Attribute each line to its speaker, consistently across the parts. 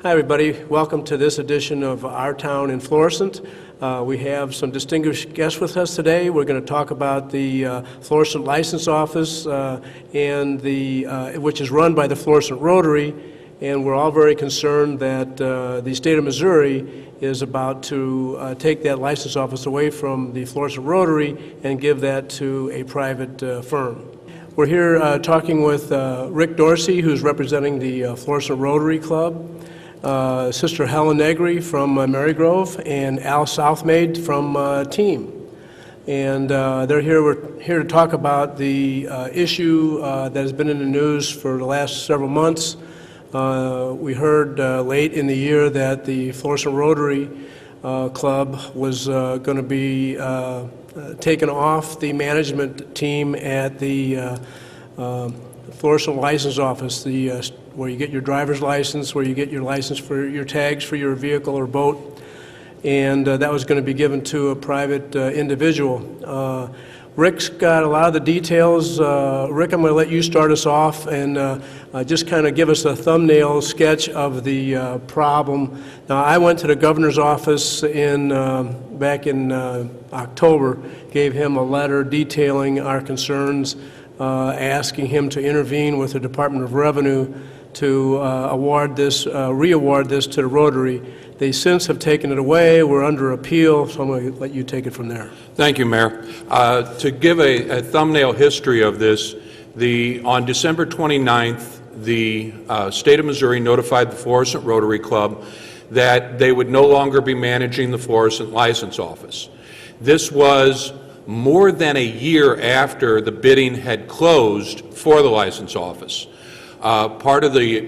Speaker 1: Hi everybody, welcome to this edition of Our Town in Florissant. We have some distinguished guests with us today. We're going to talk about the Florissant License Office which is run by the Florissant Rotary, and we're all very concerned that the state of Missouri is about to take that license office away from the Florissant Rotary and give that to a private firm. We're here talking with Rick Dorsey, who's representing the Florissant Rotary Club, Sister Helen Negri from Marygrove, and Al Southmaid from Team. And we're here to talk about the issue that has been in the news for the last several months. We heard late in the year that the Florissant Rotary Club was going to be taken off the management team at the Florissant License Office, where you get your driver's license, where you get your license for your tags for your vehicle or boat, and that was going to be given to a private individual. Rick's got a lot of the details. Rick, I'm going to let you start us off and just kind of give us a thumbnail sketch of the problem. Now, I went to the governor's office back in October, gave him a letter detailing our concerns, asking him to intervene with the Department of Revenue to reaward this to the Rotary. They since have taken it away. We're under appeal, so I'm going to let you take it from there.
Speaker 2: Thank you, Mayor. To give a thumbnail history of this, on December 29th, the state of Missouri notified the Florissant Rotary Club that they would no longer be managing the Florissant License Office. This was more than a year after the bidding had closed for the license office. Part of the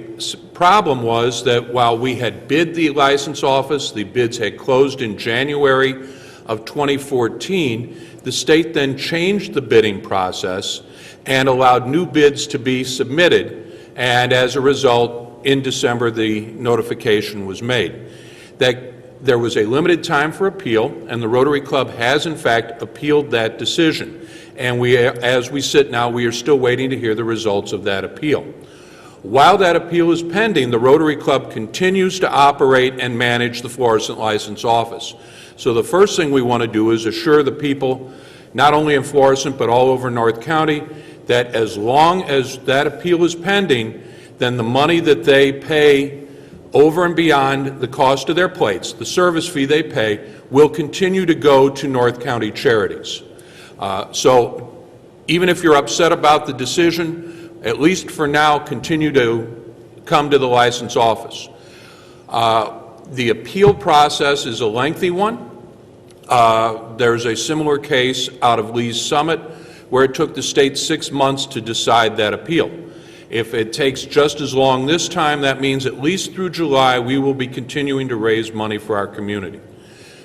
Speaker 2: problem was that while we had bid the license office, the bids had closed in January of 2014, the state then changed the bidding process and allowed new bids to be submitted, and as a result, in December, the notification was made that there was a limited time for appeal, and the Rotary Club has in fact appealed that decision. And as we sit now, we are still waiting to hear the results of that appeal. While that appeal is pending, the Rotary Club continues to operate and manage the Florissant License Office. So the first thing we want to do is assure the people, not only in Florissant but all over North County, that as long as that appeal is pending, then the money that they pay over and beyond the cost of their plates, the service fee they pay, will continue to go to North County charities. So even if you're upset about the decision, at least for now, continue to come to the license office. The appeal process is a lengthy one. There's a similar case out of Lee's Summit where it took the state 6 months to decide that appeal. If it takes just as long this time, that means at least through July we will be continuing to raise money for our community.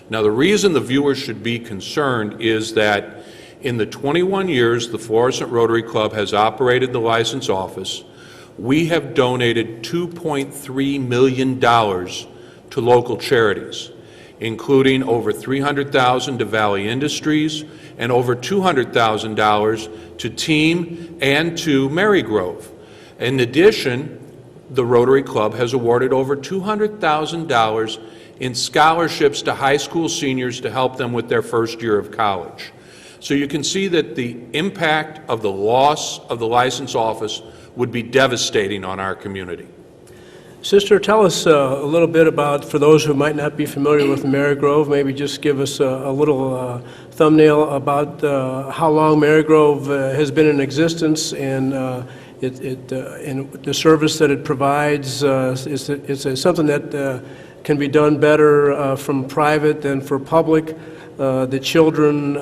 Speaker 2: Now, the reason the viewers should be concerned is that in the 21 years the Florissant Rotary Club has operated the license office, we have donated $2.3 million to local charities, including over $300,000 to Valley Industries and over $200,000 to Team and to Marygrove. In addition, the Rotary Club has awarded over $200,000 in scholarships to high school seniors to help them with their first year of college. So you can see that the impact of the loss of the license office would be devastating on our community.
Speaker 1: Sister, tell us a little bit about, for those who might not be familiar with Marygrove, maybe just give us a little thumbnail about how long Marygrove has been in existence and the service that it provides. It's something that can be done better from private than for public. The children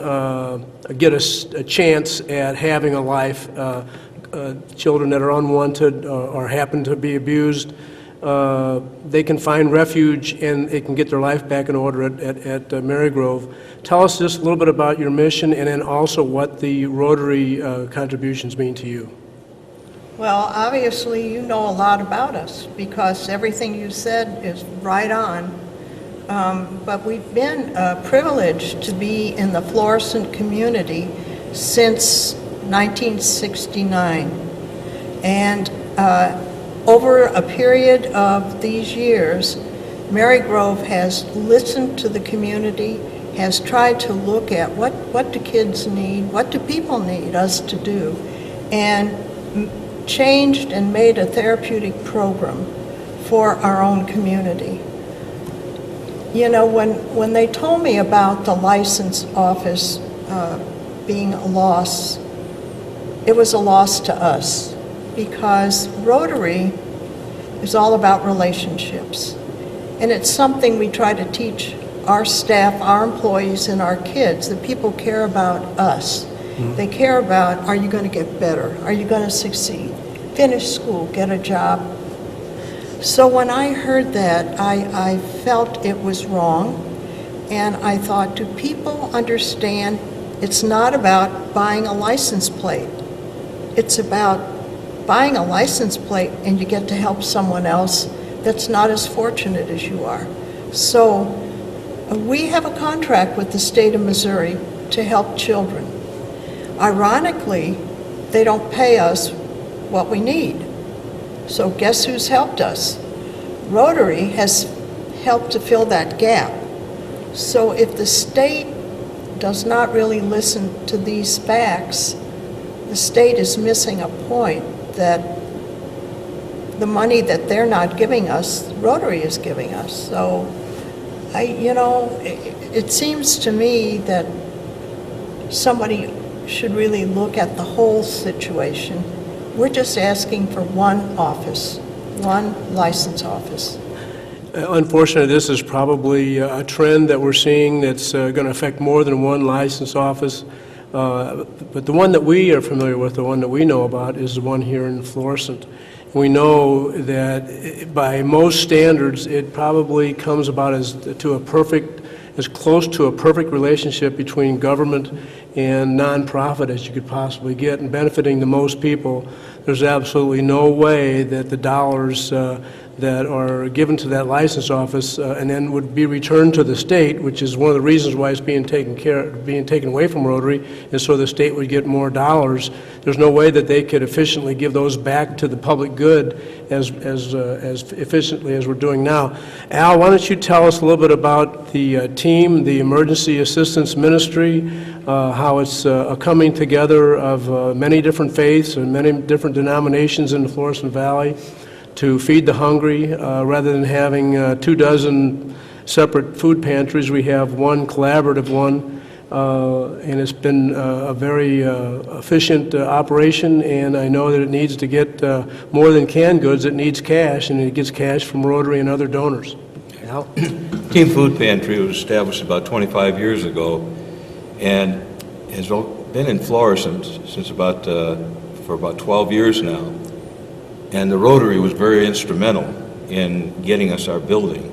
Speaker 1: get a chance at having a life. Children that are unwanted or happen to be abused, they can find refuge and they can get their life back in order at Marygrove. Tell us just a little bit about your mission and then also what the Rotary contributions mean to you.
Speaker 3: Well, obviously you know a lot about us because everything you said is right on. But we've been privileged to be in the Florissant community since 1969. And over a period of these years, Mary Grove has listened to the community, has tried to look at what do kids need, what do people need us to do, and changed and made a therapeutic program for our own community. You know, when they told me about the license office being a loss, it was a loss to us, because Rotary is all about relationships. And it's something we try to teach our staff, our employees, and our kids, that people care about us. They care about, are you going to get better? Are you going to succeed? Finish school, get a job. So when I heard that, I felt it was wrong, and I thought, do people understand it's not about buying a license plate? It's about buying a license plate and you get to help someone else that's not as fortunate as you are. So we have a contract with the state of Missouri to help children. Ironically, they don't pay us what we need. So guess who's helped us? Rotary has helped to fill that gap. So if the state does not really listen to these facts, the state is missing a point, that the money that they're not giving us, Rotary is giving us. So it seems to me that somebody should really look at the whole situation. We're just asking for one office, one license office.
Speaker 1: Unfortunately, this is probably a trend that we're seeing that's going to affect more than one license office. But the one that we are familiar with, the one that we know about, is the one here in Florissant. We know that by most standards, it probably comes about as close to a perfect relationship between government and nonprofit as you could possibly get, and benefiting the most people. There's absolutely no way that the dollars that are given to that license office and then would be returned to the state, which is one of the reasons why it's being taken away from Rotary, is so the state would get more dollars. There's no way that they could efficiently give those back to the public good as efficiently as we're doing now. Al, why don't you tell us a little bit about the team, the Emergency Assistance Ministry, how it's a coming together of many different faiths and many different denominations in the Florissant Valley to feed the hungry. Rather than having 24 separate food pantries, we have one collaborative one, and it's been a very efficient operation, and I know that it needs to get more than canned goods. It needs cash, and it gets cash from Rotary and other donors. Al?
Speaker 4: Team Food Pantry was established about 25 years ago and has been in Florissant since for about 12 years now. And the Rotary was very instrumental in getting us our building.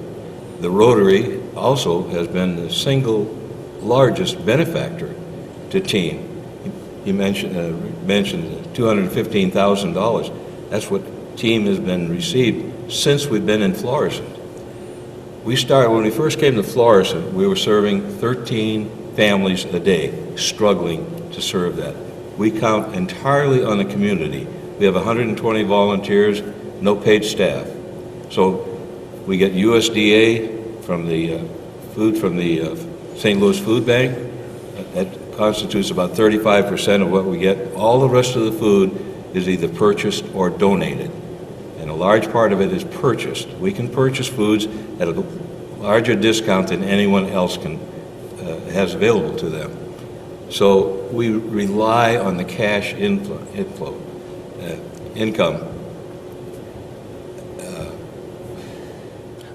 Speaker 4: The Rotary also has been the single largest benefactor to Team. You mentioned $215,000. That's what Team has been received since we've been in Florissant. When we first came to Florissant, we were serving 13 families a day, struggling to serve that. We count entirely on the community. We have 120 volunteers, no paid staff. So we get USDA from the food from the St. Louis Food Bank. That constitutes about 35% of what we get. All the rest of the food is either purchased or donated. And a large part of it is purchased. We can purchase foods at a larger discount than anyone else has available to them. So we rely on the cash income.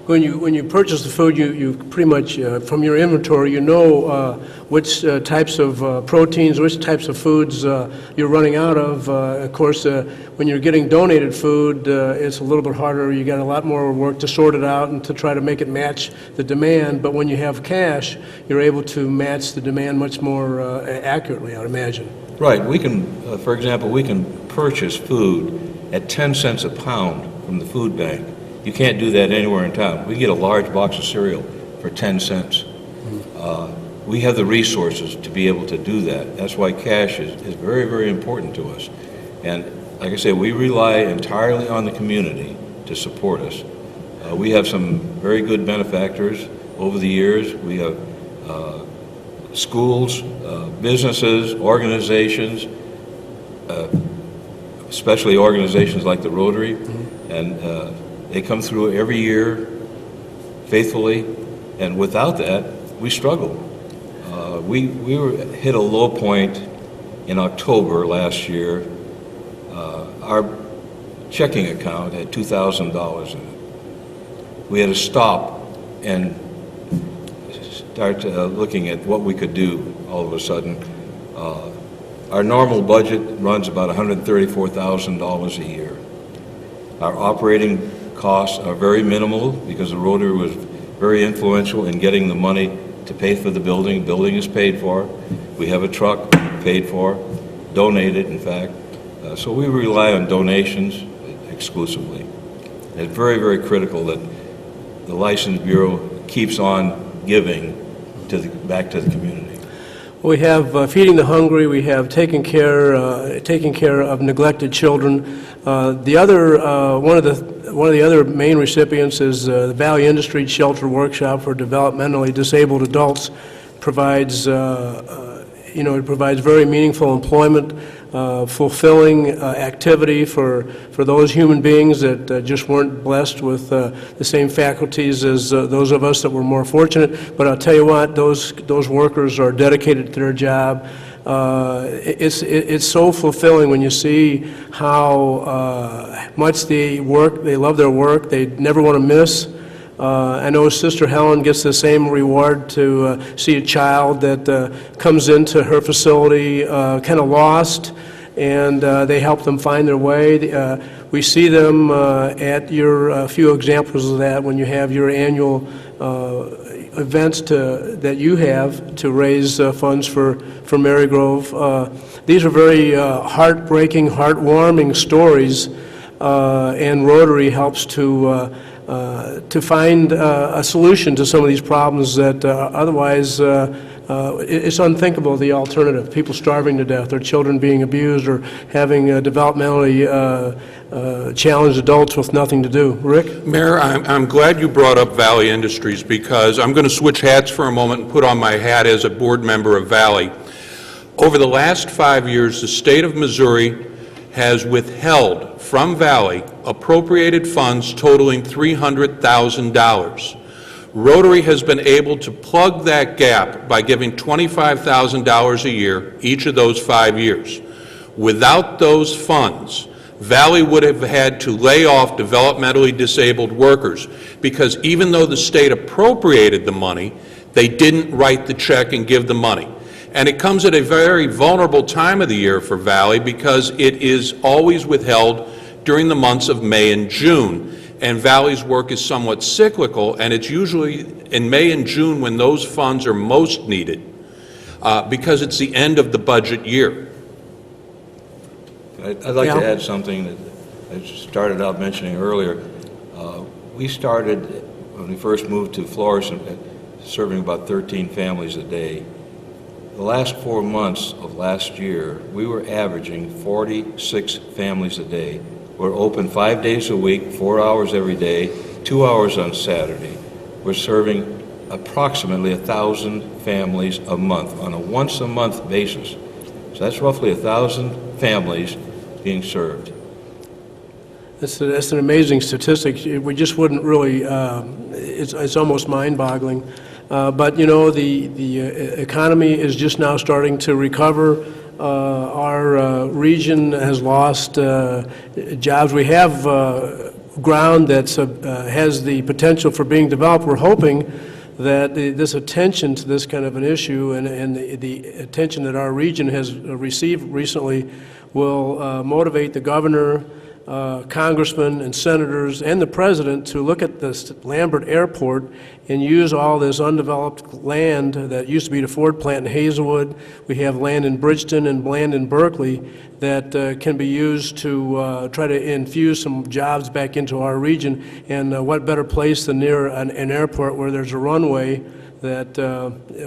Speaker 1: When you purchase the food, you pretty much, from your inventory, you know which types of proteins, which types of foods you're running out of. Of course, when you're getting donated food, it's a little bit harder. You got a lot more work to sort it out and to try to make it match the demand. But when you have cash, you're able to match the demand much more accurately, I would imagine.
Speaker 4: Right. We can, for example, we can purchase food at 10 cents a pound from the food bank. You can't do that anywhere in town. We get a large box of cereal for 10 cents. We have the resources to be able to do that. That's why cash is very, very important to us. And like I say, we rely entirely on the community to support us. We have some very good benefactors over the years. We have schools, businesses, organizations, especially organizations like the Rotary, and they come through every year faithfully, and without that, we struggle. We hit a low point in October last year. Our checking account had $2,000 in it. We had to stop and start looking at what we could do all of a sudden. Our normal budget runs about $134,000 a year. Our operating costs are very minimal because the Rotary was very influential in getting the money to pay for the building. The building is paid for. We have a truck paid for, donated, in fact. So we rely on donations exclusively. It's very, very critical that the License Bureau keeps on giving back to the community.
Speaker 1: We have feeding the hungry. We have taking care of neglected children. One of the other main recipients is the Valley Industry Shelter Workshop for Developmentally Disabled Adults. Provides it provides very meaningful employment, fulfilling activity for those human beings that just weren't blessed with the same faculties as those of us that were more fortunate. But I'll tell you what, those workers are dedicated to their job. It's so fulfilling when you see how much they work. They love their work. They never want to miss. I know Sister Helen gets the same reward to see a child that comes into her facility kind of lost, and they help them find their way. We see them at your few examples of that when you have your annual events that you have to raise funds for Marygrove. These are very heartbreaking, heartwarming stories, and Rotary helps to find a solution to some of these problems that otherwise it's unthinkable, the alternative. People starving to death, or children being abused, or having developmentally challenged adults with nothing to do. Rick?
Speaker 2: Mayor, I'm glad you brought up Valley Industries, because I'm going to switch hats for a moment and put on my hat as a board member of Valley. Over the last 5 years, the state of Missouri has withheld from Valley appropriated funds totaling $300,000. Rotary has been able to plug that gap by giving $25,000 a year each of those 5 years. Without those funds, Valley would have had to lay off developmentally disabled workers, because even though the state appropriated the money, they didn't write the check and give the money. And it comes at a very vulnerable time of the year for Valley, because it is always withheld during the months of May and June. And Valley's work is somewhat cyclical, and it's usually in May and June when those funds are most needed, because it's the end of the budget year.
Speaker 4: I'd like to add something that I started out mentioning earlier. We started, when we first moved to Florissant, serving about 13 families a day. The last 4 months of last year, we were averaging 46 families a day. We're open 5 days a week, 4 hours every day, 2 hours on Saturday. We're serving approximately 1,000 families a month on a once-a-month basis. So that's roughly 1,000 families being served.
Speaker 1: That's an amazing statistic. We just wouldn't really, it's almost mind-boggling. But you know, the economy is just now starting to recover. Our region has lost jobs. We have ground that has the potential for being developed. We're hoping that this attention to this kind of an issue, and the attention that our region has received recently, will motivate the governor, congressmen and senators and the president to look at this Lambert Airport and use all this undeveloped land that used to be the Ford plant in Hazelwood. We have land in Bridgeton and land in Berkeley that can be used to try to infuse some jobs back into our region. And what better place than near an airport where there's a runway that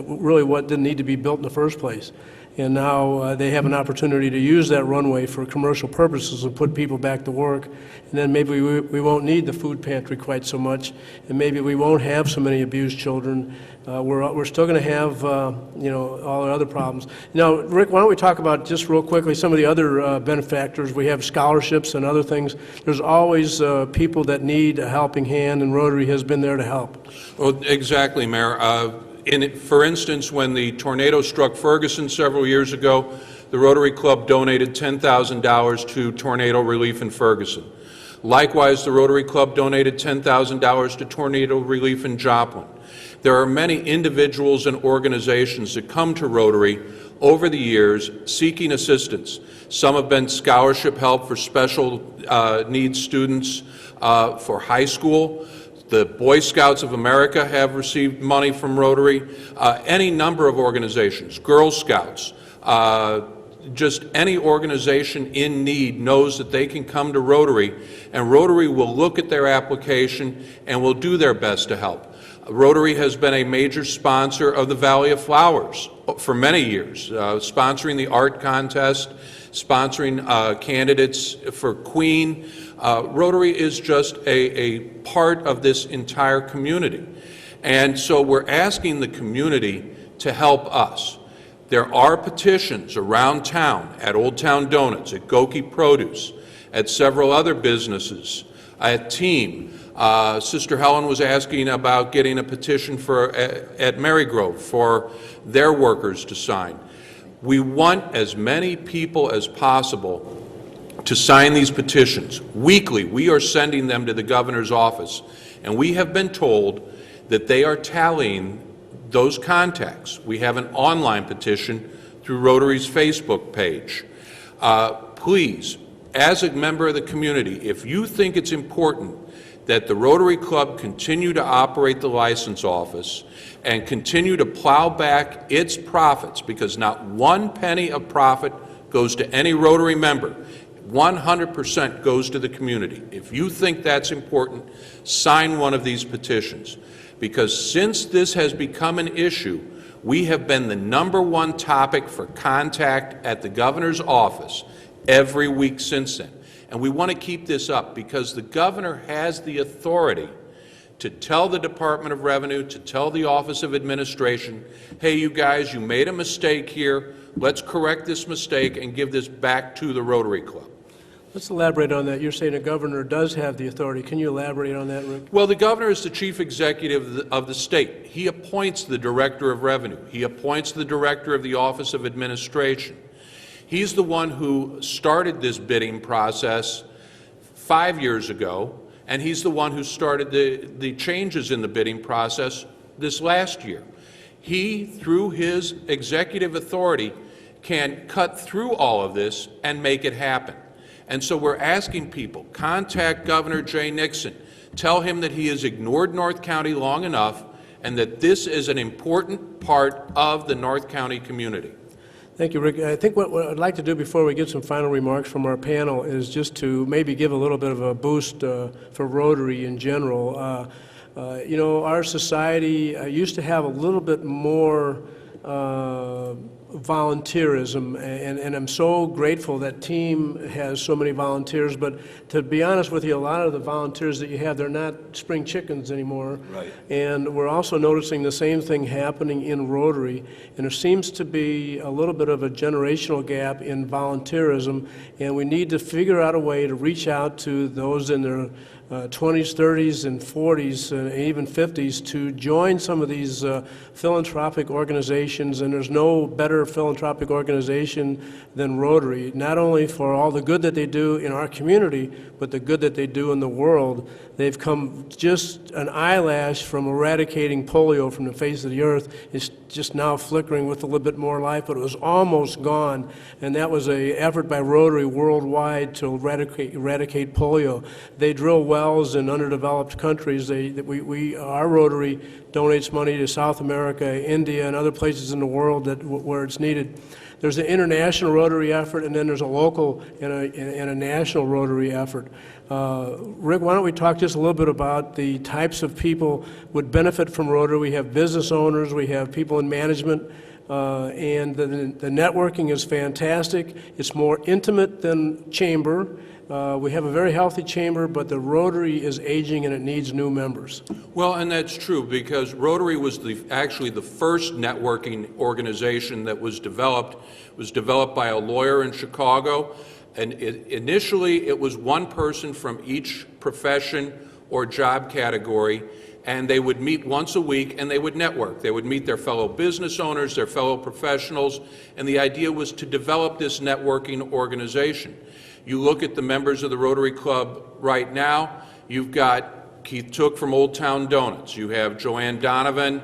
Speaker 1: really what didn't need to be built in the first place. and now they have an opportunity to use that runway for commercial purposes and put people back to work. And then maybe we won't need the food pantry quite so much, and maybe we won't have so many abused children. We're still going to have, you know, all the other problems. Now, Rick, why don't we talk about, just real quickly, some of the other benefactors. We have scholarships and other things. There's always people that need a helping hand, and Rotary has been there to help.
Speaker 2: Well, exactly, Mayor. For instance, when the tornado struck Ferguson several years ago, the Rotary Club donated $10,000 to tornado relief in Ferguson. Likewise, the Rotary Club donated $10,000 to tornado relief in Joplin. There are many individuals and organizations that come to Rotary over the years seeking assistance. Some have been scholarship help for special needs students for high school. The Boy Scouts of America have received money from Rotary. Any number of organizations, Girl Scouts, just any organization in need knows that they can come to Rotary, and Rotary will look at their application and will do their best to help. Rotary has been a major sponsor of the Valley of Flowers for many years, sponsoring the art contest, sponsoring candidates for Queen. Rotary is just a part of this entire community. And so we're asking the community to help us. There are petitions around town, at Old Town Donuts, at Goki Produce, at several other businesses, at Team. Sister Helen was asking about getting a petition at Marygrove for their workers to sign. We want as many people as possible to sign these petitions. Weekly, we are sending them to the governor's office, and we have been told that they are tallying those contacts. We have an online petition through Rotary's Facebook page. Please, as a member of the community, if you think it's important that the Rotary Club continue to operate the license office and continue to plow back its profits, because not one penny of profit goes to any Rotary member, 100% goes to the community. If you think that's important, sign one of these petitions. Because since this has become an issue, we have been the #1 topic for contact at the governor's office every week since then. And we want to keep this up because the governor has the authority to tell the Department of Revenue, to tell the Office of Administration, hey, you guys, you made a mistake here. Let's correct this mistake and give this back to the Rotary Club.
Speaker 1: Let's elaborate on that. You're saying the governor does have the authority. Can you elaborate on that, Rick?
Speaker 2: Well, the governor is the chief executive of the state. He appoints the director of revenue. He appoints the director of the Office of Administration. He's the one who started this bidding process 5 years ago, and he's the one who started the changes in the bidding process this last year. He, through his executive authority, can cut through all of this and make it happen. And so we're asking people, contact Governor Jay Nixon. Tell him that he has ignored North County long enough and that this is an important part of the North County community.
Speaker 1: Thank you, Rick. I think what I'd like to do before we get some final remarks from our panel is just to maybe give a little bit of a boost for Rotary in general. You know, our society used to have a little bit more volunteerism, and I'm so grateful that Team has so many volunteers, but to be honest with you, a lot of the volunteers that you have, they're not spring chickens anymore.
Speaker 4: Right.
Speaker 1: And we're also noticing the same thing happening in Rotary, and there seems to be a little bit of a generational gap in volunteerism, and we need to figure out a way to reach out to those in their 20s, 30s, and 40s, and even 50s to join some of these philanthropic organizations, and there's no better philanthropic organization than Rotary, not only for all the good that they do in our community, but the good that they do in the world. They've come just an eyelash from eradicating polio from the face of the earth. It's just now flickering with a little bit more life, but it was almost gone, and that was an effort by Rotary worldwide to eradicate polio. They drill wells in underdeveloped countries. Our Rotary donates money to South America, India, and other places in the world where it's needed. There's an international Rotary effort, and then there's a local and a national Rotary effort. Rick, why don't we talk just a little bit about the types of people would benefit from Rotary? We have business owners, we have people in management, and the networking is fantastic. It's more intimate than chamber. We have a very healthy chamber, but the Rotary is aging and it needs new members.
Speaker 2: Well, and that's true, because Rotary was actually the first networking organization that was developed. It was developed by a lawyer in Chicago, and initially it was one person from each profession or job category, and they would meet once a week and they would network. They would meet their fellow business owners, their fellow professionals, and the idea was to develop this networking organization. You look at the members of the Rotary Club right now, you've got Keith Took from Old Town Donuts, you have Joanne Donovan,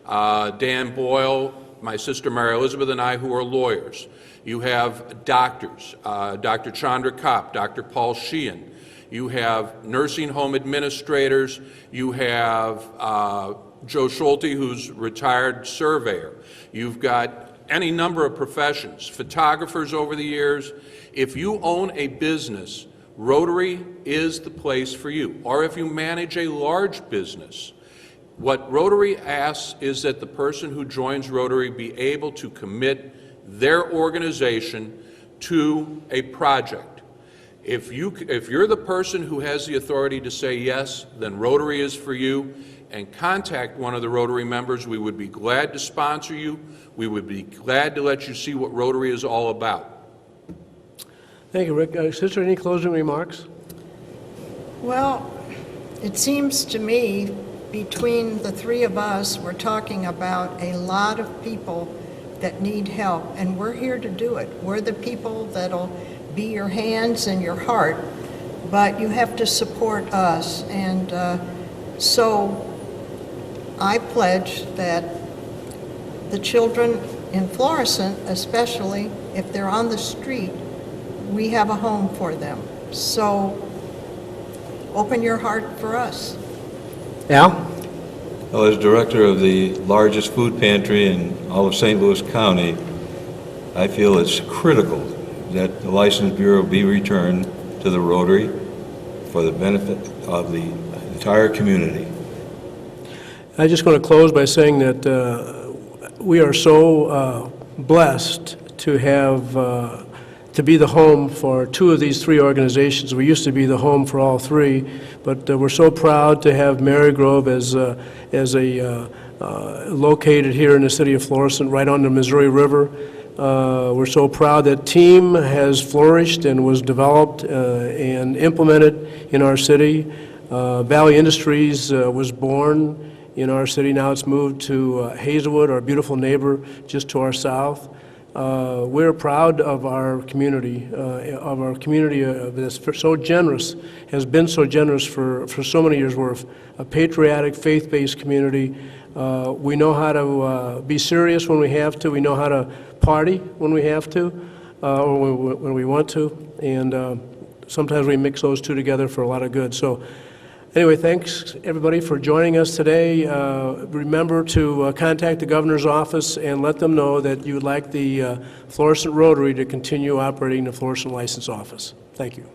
Speaker 2: Dan Boyle, my sister Mary Elizabeth and I, who are lawyers. You have doctors, Dr. Chandra Kopp, Dr. Paul Sheehan. You have nursing home administrators. You have Joe Schulte, who's retired surveyor. You've got any number of professions, photographers over the years. If you own a business, Rotary is the place for you. Or if you manage a large business, what Rotary asks is that the person who joins Rotary be able to commit their organization to a project. If you're the person who has the authority to say yes, then Rotary is for you, and contact one of the Rotary members. We would be glad to sponsor you. We would be glad to let you see what Rotary is all about.
Speaker 1: Thank you, Rick. Sister, any closing remarks?
Speaker 3: Well, it seems to me between the three of us, we're talking about a lot of people that need help, and we're here to do it. We're the people that'll be your hands and your heart, but you have to support us. And so I pledge that the children in Florissant, especially if they're on the street, we have a home for them. So open your heart for us.
Speaker 1: Al?
Speaker 4: Well, as director of the largest food pantry in all of St. Louis County, I feel it's critical that the License Bureau be returned to the Rotary for the benefit of the entire community.
Speaker 1: I just want to close by saying that we are so blessed to have to be the home for two of these three organizations. We used to be the home for all three, but we're so proud to have Marygrove as located here in the city of Florissant, right on the Missouri River. We're so proud that TEAM has flourished and was developed and implemented in our city. Valley Industries was born in our city. Now it's moved to Hazelwood, our beautiful neighbor just to our south. We're proud of our community that's so generous, has been so generous for so many years. We're a patriotic, faith-based community. We know how to be serious when we have to. We know how to party when we have to, or when we want to, and sometimes we mix those two together for a lot of good. So anyway, thanks everybody for joining us today. Remember to contact the governor's office and let them know that you would like the Florissant Rotary to continue operating the Florissant License Office. Thank you.